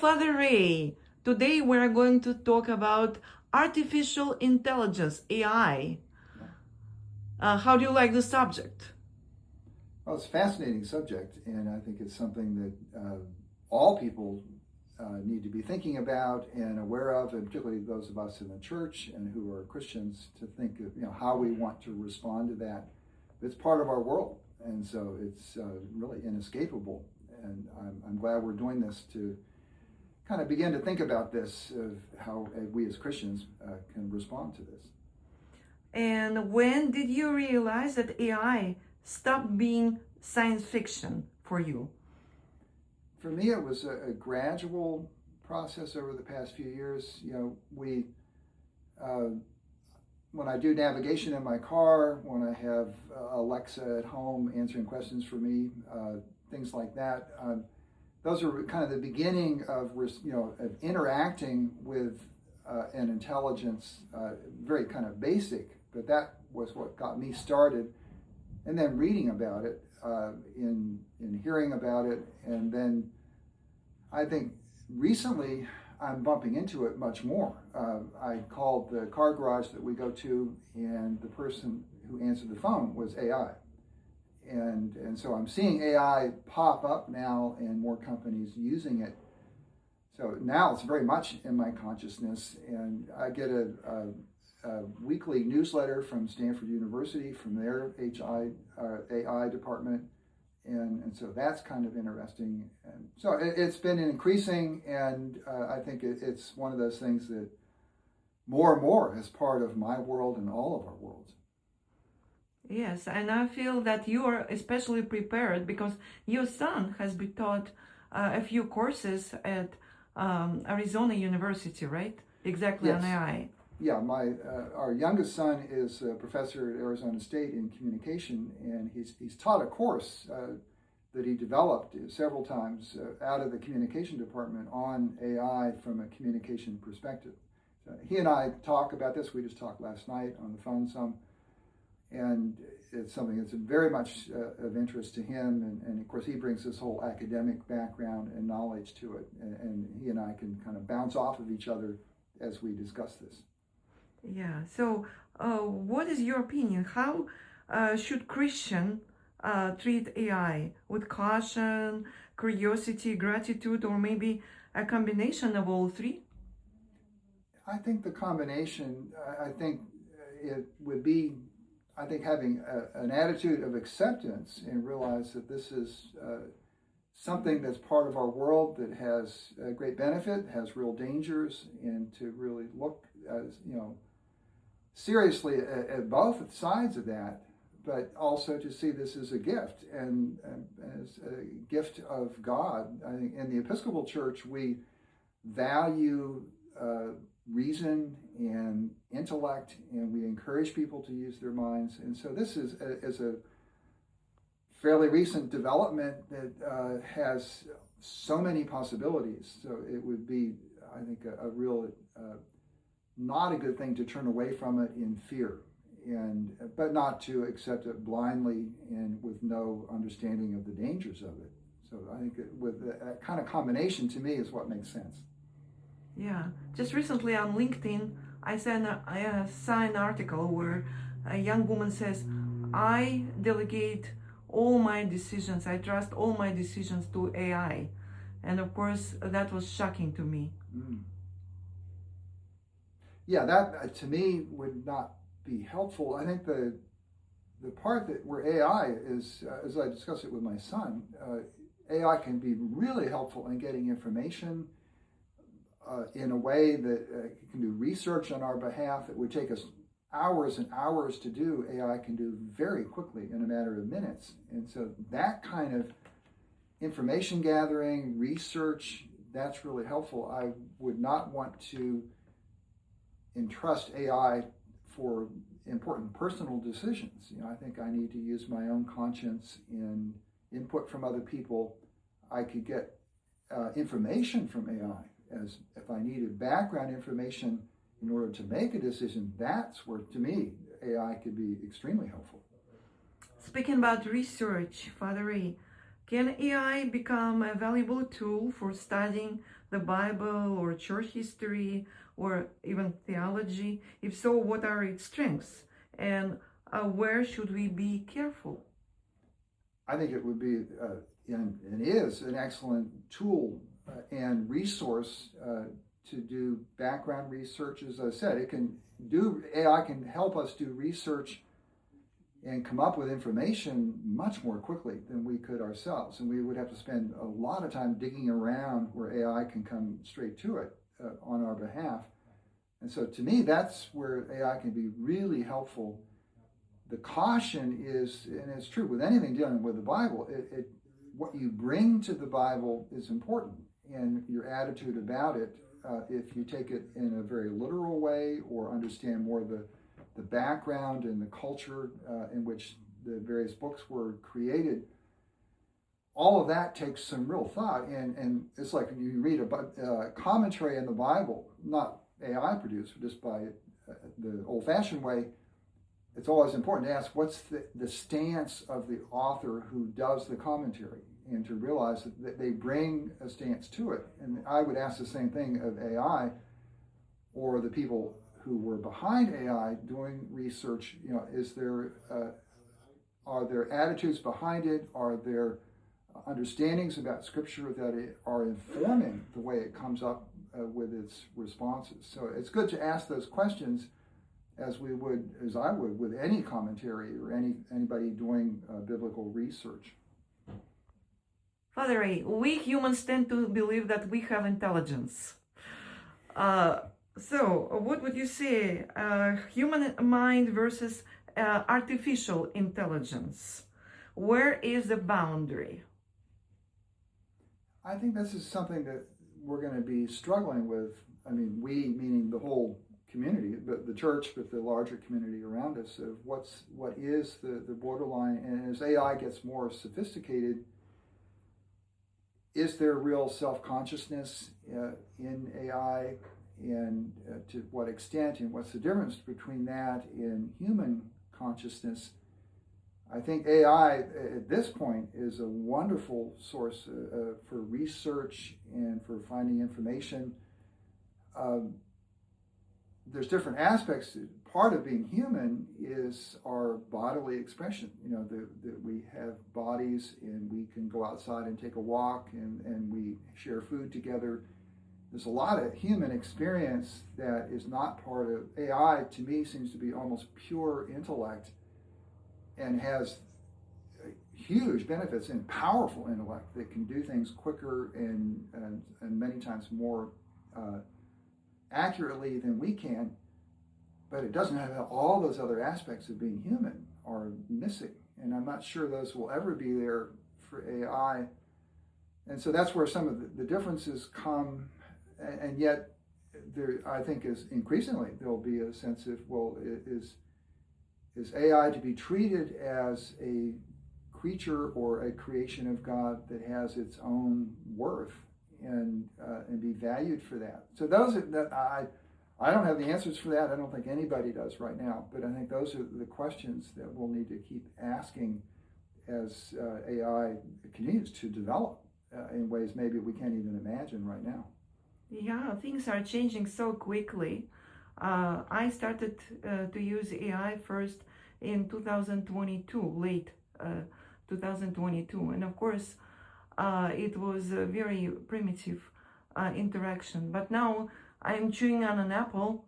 Father Ray, today we're going to talk about artificial intelligence, AI. How do you like the subject? Well, it's a fascinating subject, and I think it's something that all people need to be thinking about and aware of, and particularly those of us in the church and who are Christians, to think of how we want to respond to that. It's part of our world, and so it's really inescapable. And I'm glad we're doing this to kind of begin to think about this, of how we as Christians can respond to this. And when did you realize that AI stopped being science fiction for you? For me, it was a gradual process over the past few years. When I do navigation in my car, when I have Alexa at home answering questions for me, things like that, those are kind of the beginning of interacting with an intelligence, very kind of basic, but that was what got me started. And then reading about it, in hearing about it, and then I think recently I'm bumping into it much more. I called the car garage that we go to, and the person who answered the phone was AI. And so I'm seeing AI pop up now and more companies using it. So now it's very much in my consciousness, and I get a weekly newsletter from Stanford University, from their AI department, and so that's kind of interesting. And so it's been increasing, and I think it's one of those things that more and more is part of my world and all of our worlds. Yes, and I feel that you are especially prepared because your son has been taught a few courses at Arizona University, right? Exactly. Yes. On AI. Yeah, our youngest son is a professor at Arizona State in communication, and he's taught a course that he developed several times out of the communication department on AI from a communication perspective. So he and I talk about this. We just talked last night on the phone some, and it's something that's very much of interest to him. And of course, he brings this whole academic background and knowledge to it, and he and I can kind of bounce off of each other as we discuss this. Yeah. So, what is your opinion? How should Christian treat AI? With caution, curiosity, gratitude, or maybe a combination of all three? I think the combination. I think it would be. I think having an attitude of acceptance and realize that this is something that's part of our world that has great benefit, has real dangers, and to really look as seriously at both sides of that, but also to see this as a gift and as a gift of God. I think in the Episcopal Church we value reason and intellect, and we encourage people to use their minds. And so this is a fairly recent development that has so many possibilities. So it would be, I think, a real not a good thing to turn away from it in fear, but not to accept it blindly and with no understanding of the dangers of it. So I think with that kind of combination, to me, is what makes sense. Yeah, just recently on LinkedIn, I saw an article where a young woman says, I delegate all my decisions, I trust all my decisions to AI. And of course, that was shocking to me. Yeah, that to me would not be helpful. I think the part that where AI is, as I discussed it with my son, AI can be really helpful in getting information in a way that can do research on our behalf that would take us hours and hours to do. AI can do very quickly in a matter of minutes. And so that kind of information gathering, research, that's really helpful. I would not want to entrust AI for important personal decisions. I think I need to use my own conscience and input from other people. I could get information from AI, as if I needed background information in order to make a decision. That's where, to me, AI could be extremely helpful. Speaking about research, Father Ray, can AI become a valuable tool for studying the Bible or church history or even theology? If so, what are its strengths? And where should we be careful? I think it would be, and is, an excellent tool and resource to do background research. As I said, AI can help us do research and come up with information much more quickly than we could ourselves. And we would have to spend a lot of time digging around where AI can come straight to it on our behalf. And so to me, that's where AI can be really helpful. The caution is, and it's true with anything dealing with the Bible, what you bring to the Bible is important, and your attitude about it, if you take it in a very literal way or understand more the background and the culture in which the various books were created, all of that takes some real thought. And it's like when you read a commentary in the Bible, not AI produced, just by the old-fashioned way, it's always important to ask what's the stance of the author who does the commentary, and to realize that they bring a stance to it. And I would ask the same thing of AI or the people who were behind AI doing research. Are there attitudes behind it? Are there understandings about Scripture that are informing the way it comes up with its responses? So it's good to ask those questions, as I would with any commentary or anybody doing biblical research. Father Ray, we humans tend to believe that we have intelligence. So what would you say, human mind versus artificial intelligence? Where is the boundary? I think this is something that we're going to be struggling with. I mean, we, meaning the whole community, but the church, but the larger community around us, of what is the borderline. And as AI gets more sophisticated, is there real self-consciousness in AI, and to what extent, and what's the difference between that and human consciousness? I think AI at this point is a wonderful source for research and for finding information. There's different aspects. Part of being human is our bodily expression. That we have bodies, and we can go outside and take a walk, and we share food together. There's a lot of human experience that is not part of AI. To me, seems to be almost pure intellect, and has huge benefits and powerful intellect that can do things quicker and many times more accurately than we can. But it doesn't have all those other aspects of being human are missing, and I'm not sure those will ever be there for AI. And so that's where some of the differences come. And yet, there, I think, is increasingly there'll be a sense of, well, is AI to be treated as a creature or a creation of God that has its own worth, and be valued for that? So those are, that I don't have the answers for that. I don't think anybody does right now. But I think those are the questions that we'll need to keep asking as AI continues to develop in ways maybe we can't even imagine right now. Yeah, things are changing so quickly. I started to use AI first in 2022, late 2022. And of course, it was a very primitive interaction. But now I'm chewing on an apple,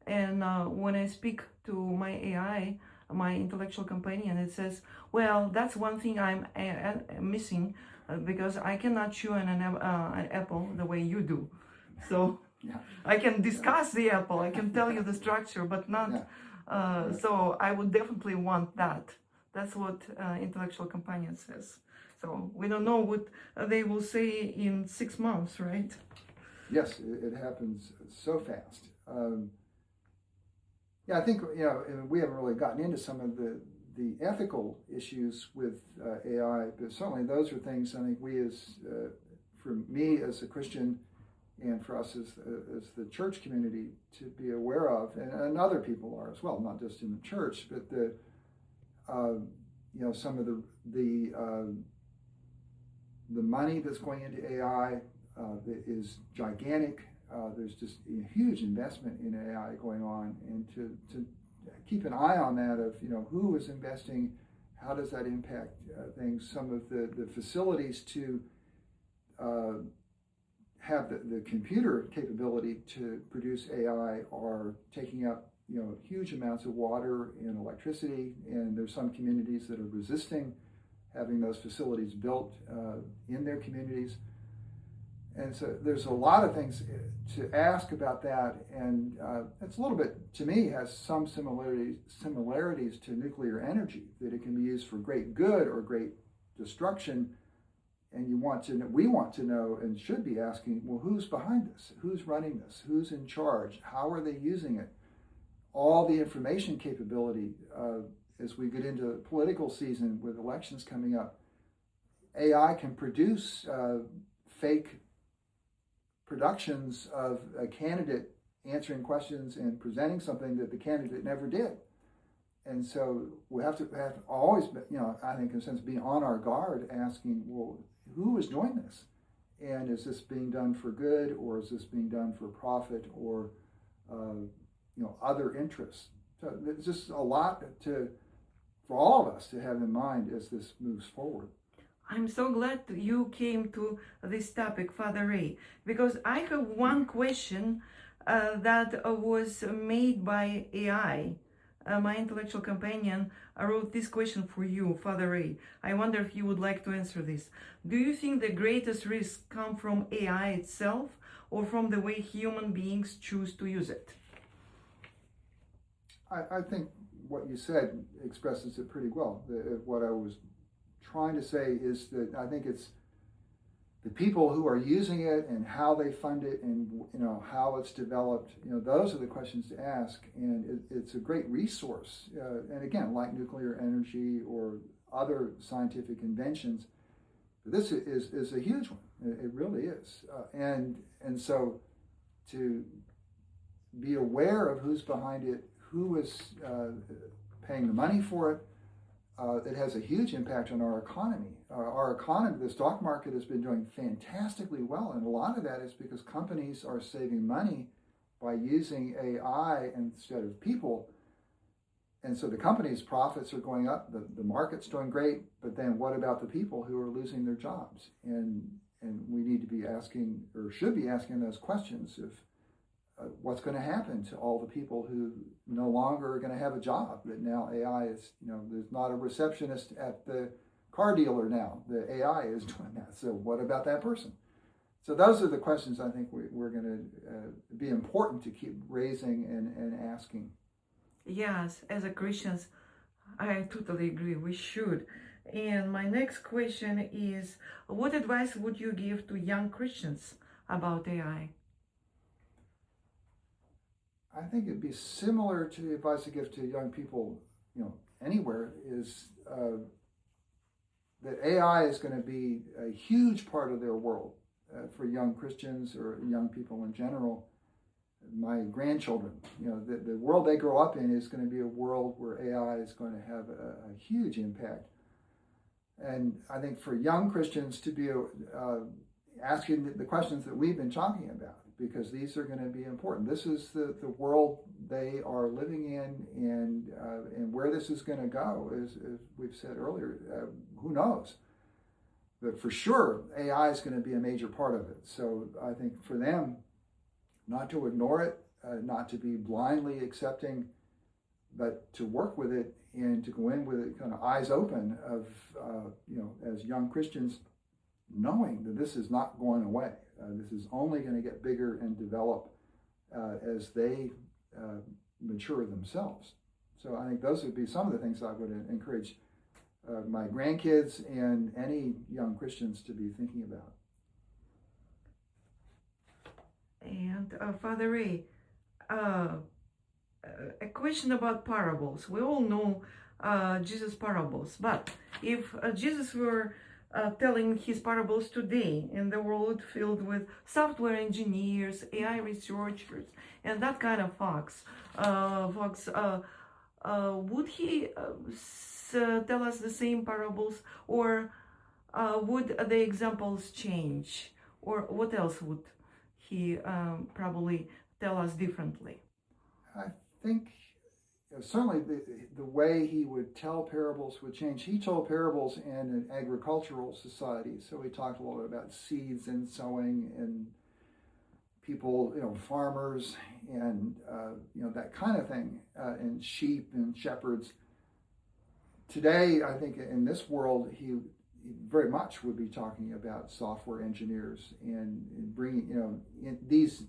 and when I speak to my AI, my intellectual companion, it says, well, that's one thing I'm missing, because I cannot chew on an apple the way you do. So yeah. I can discuss the apple, I can tell you the structure, but not, so I would definitely want that. That's what intellectual companion says. So we don't know what they will say in 6 months, right? Yes, it happens so fast. Yeah, I think, we haven't really gotten into some of the ethical issues with AI, but certainly those are things I think we for me as a Christian, and for us as the church community to be aware of, and other people are as well, not just in the church, but some of the money that's going into AI, that is gigantic. There's just a huge investment in AI going on, and to keep an eye on that of, who is investing, how does that impact things. Some of the facilities to have the computer capability to produce AI are taking up huge amounts of water and electricity, and there's some communities that are resisting having those facilities built in their communities. And so there's a lot of things to ask about that, and it's a little bit, to me, has some similarities to nuclear energy, that it can be used for great good or great destruction. And we want to know and should be asking, well, who's behind this? Who's running this? Who's in charge? How are they using it? All the information capability, as we get into political season with elections coming up, AI can produce fake productions of a candidate answering questions and presenting something that the candidate never did. And so we have to always, I think in a sense, be on our guard, asking, well, who is doing this? And is this being done for good, or is this being done for profit, or other interests? So there's just a lot for all of us to have in mind as this moves forward. I'm so glad you came to this topic, Father Ray, because I have one question that was made by AI. My intellectual companion wrote this question for you, Father Ray. I wonder if you would like to answer this. Do you think the greatest risks come from AI itself, or from the way human beings choose to use it? I think what you said expresses it pretty well. What I was trying to say is that I think it's the people who are using it and how they fund it, and how it's developed. Those are the questions to ask, and it's a great resource. And again, like nuclear energy or other scientific inventions, this is a huge one. It really is. And so to be aware of who's behind it, who is paying the money for it. It has a huge impact on our economy. Our economy, the stock market has been doing fantastically well, and a lot of that is because companies are saving money by using AI instead of people. And so the company's profits are going up, the market's doing great, but then what about the people who are losing their jobs? And we need to be asking, or should be asking, those questions of what's going to happen to all the people who no longer are going to have a job, that now AI is, there's not a receptionist at the car dealer now. The AI is doing that. So what about that person? So those are the questions I think we're going to be important to keep raising and asking. Yes, as a Christians, I totally agree. We should. And my next question is, what advice would you give to young Christians about AI? I think it'd be similar to the advice I give to young people, anywhere, is that AI is going to be a huge part of their world for young Christians or young people in general. My grandchildren, the world they grow up in is going to be a world where AI is going to have a huge impact. And I think for young Christians to be asking the questions that we've been talking about, because these are going to be important. This is the world they are living in, and where this is going to go, as we've said earlier, who knows? But for sure, AI is going to be a major part of it. So I think for them, not to ignore it, not to be blindly accepting, but to work with it and to go in with it kind of eyes open of, as young Christians, knowing that this is not going away. This is only going to get bigger and develop as they mature themselves. So I think those would be some of the things I would encourage my grandkids and any young Christians to be thinking about. And Father Ray, a question about parables. We all know Jesus' parables, but if Jesus were telling his parables today in the world filled with software engineers, AI researchers, and that kind of folks, would he tell us the same parables, or would the examples change? Or what else would he probably tell us differently? I think certainly the way he would tell parables would change. He told parables in an agricultural society, so he talked a lot about seeds and sowing and people, farmers and that kind of thing, and sheep and shepherds. Today, I think in this world, he very much would be talking about software engineers and bringing in these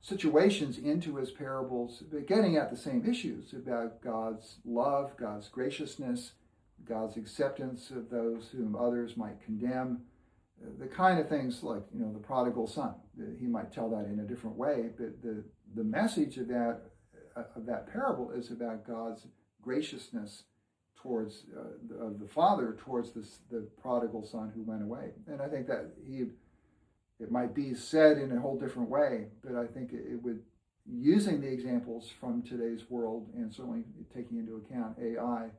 situations into his parables, but getting at the same issues about God's love, God's graciousness, God's acceptance of those whom others might condemn, the kind of things like the prodigal son. He might tell that in a different way, but the message of that parable is about God's graciousness towards the father towards the prodigal son who went away. And I think that it might be said in a whole different way, but I think it would, using the examples from today's world and certainly taking into account AI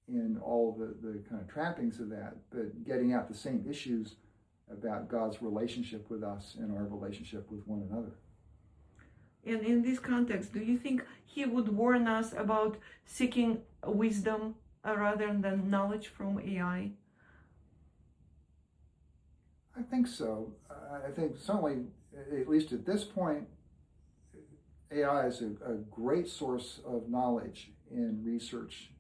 in all the kind of trappings of that, but getting at the same issues about God's relationship with us and our relationship with one another. And in this context, do you think he would warn us about seeking wisdom rather than knowledge from AI? I think so. I think certainly, at least at this point, AI is a great source of knowledge in research.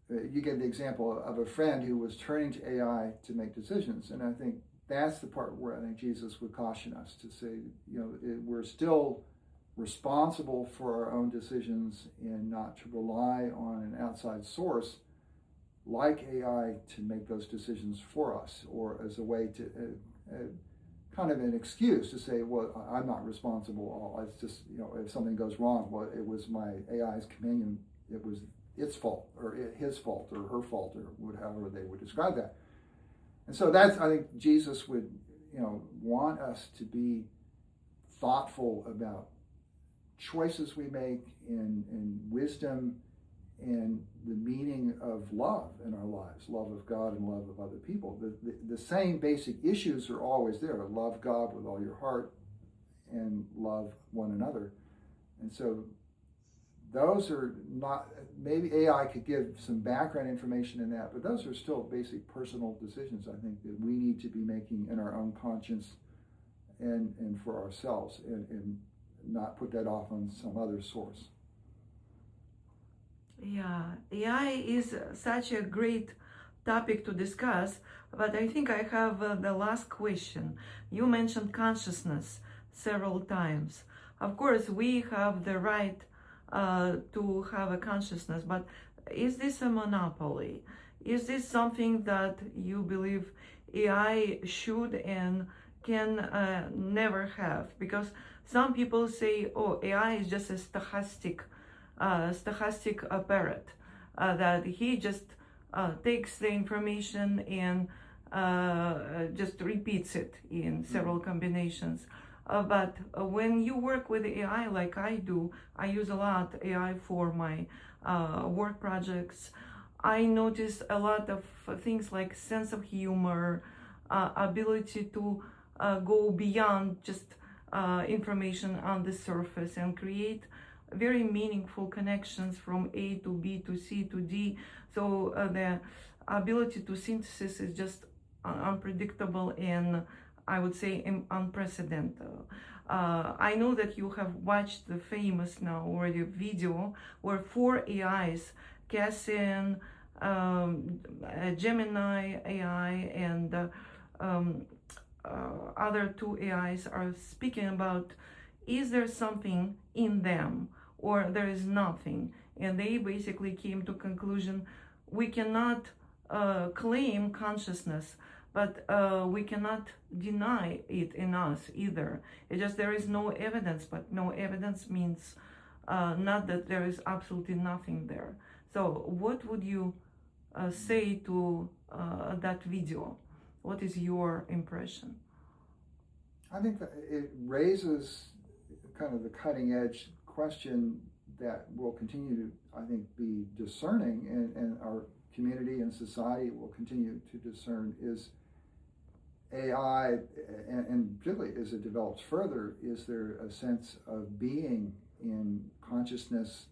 You gave the example of a friend who was turning to AI to make decisions, and I think that's the part where I think Jesus would caution us to say, we're still responsible for our own decisions and not to rely on an outside source like AI to make those decisions for us, or as a way to kind of an excuse to say, well, I'm not responsible. It's just, if something goes wrong, well, it was my AI's companion, it was its fault, or his fault, or her fault, or however they would describe that. And so that's, I think Jesus would, want us to be thoughtful about choices we make in wisdom and the meaning of love in our lives, love of God and love of other people. The same basic issues are always there. Love God with all your heart and love one another. And so those are not, maybe AI could give some background information in that, but those are still basic personal decisions, I think, that we need to be making in our own conscience and for ourselves, and not put that off on some other source. Yeah, AI is such a great topic to discuss, but I think I have the last question. You mentioned consciousness several times. Of course, we have the right to have a consciousness, but is this a monopoly? Is this something that you believe AI should and can never have? Because some people say, oh, AI is just a stochastic parrot, that he just takes the information and just repeats it in several combinations. But when you work with AI like I do, I use a lot AI for my work projects. I notice a lot of things like sense of humor, ability to go beyond just information on the surface and create very meaningful connections from A to B to C to D. So the ability to synthesis is just unpredictable and I would say unprecedented. I know that you have watched the famous now already video where 4 AIs, Cassian, Gemini AI, and other 2 AIs are speaking about, is there something in them or there is nothing? And they basically came to conclusion, we cannot claim consciousness, but we cannot deny it in us either. It's just there is no evidence, but no evidence means not that there is absolutely nothing there. So what would you say to that video? What is your impression? I think that it raises kind of the cutting edge question that will continue to, I think, be discerning, and our community and society will continue to discern, is AI, and particularly as it develops further, is there a sense of being in consciousness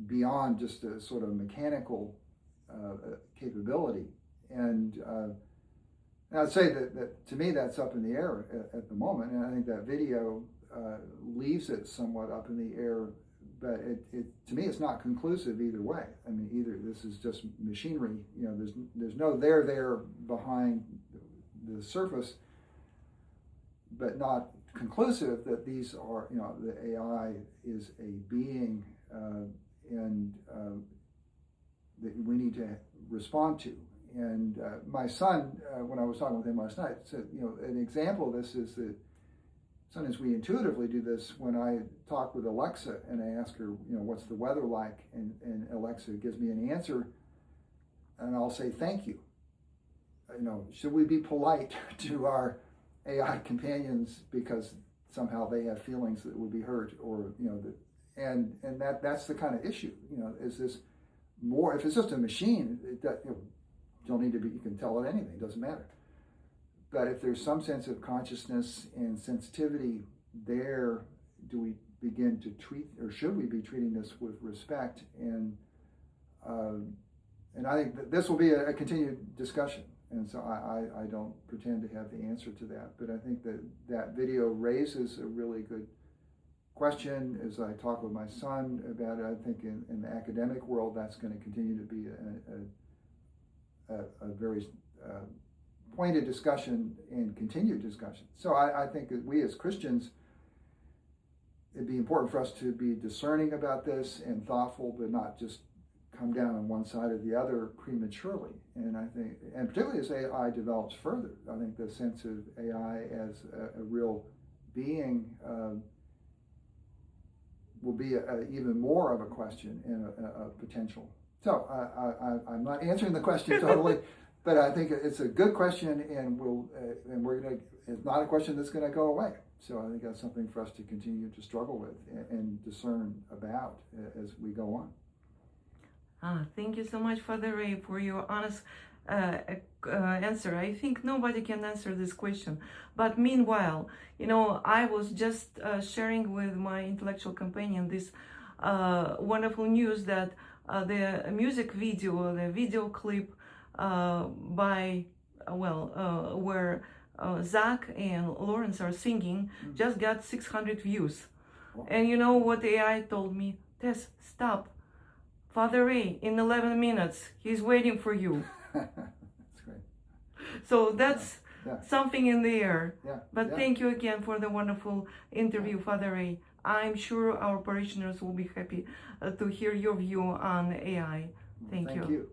beyond just a sort of mechanical capability? And I'd say that to me that's up in the air at the moment, and I think that video leaves it somewhat up in the air, but to me it's not conclusive either way. I mean, either this is just machinery, there's no there behind the surface, but not conclusive that these are, the AI is a being and that we need to respond to. And my son, when I was talking with him last night, said, an example of this is that sometimes we intuitively do this when I talk with Alexa and I ask her, what's the weather like? And Alexa gives me an answer, and I'll say, thank you. Should we be polite to our AI companions because somehow they have feelings that would be hurt, or, and that's the kind of issue, is this more, if it's just a machine, don't need to be, you can tell it anything, doesn't matter. But if there's some sense of consciousness and sensitivity there, do we begin to treat, or should we be treating this with respect? And I think that this will be a continued discussion. And so I don't pretend to have the answer to that. But I think that video raises a really good question. As I talk with my son about it, I think in the academic world, that's going to continue to be a very pointed discussion and continued discussion. So I think that we as Christians, it'd be important for us to be discerning about this and thoughtful, but not just come down on one side or the other prematurely. And I think, and particularly as AI develops further, I think the sense of AI as a real being will be even more of a question and a potential. So I'm not answering the question totally, but I think it's a good question, and it's not a question that's going to go away. So I think that's something for us to continue to struggle with and discern about as we go on. Thank you so much, Father Ray, for your honest answer. I think nobody can answer this question. But meanwhile, I was just sharing with my intellectual companion this wonderful news that the music video, the video clip by, where Zach and Lawrence are singing, just got 600 views. Wow. And you know what AI told me? Tess, stop. Father Ray, in 11 minutes, he's waiting for you. That's great. So that's something in the air. Yeah. But thank you again for the wonderful interview, Father Ray. I'm sure our parishioners will be happy to hear your view on AI. Thank you.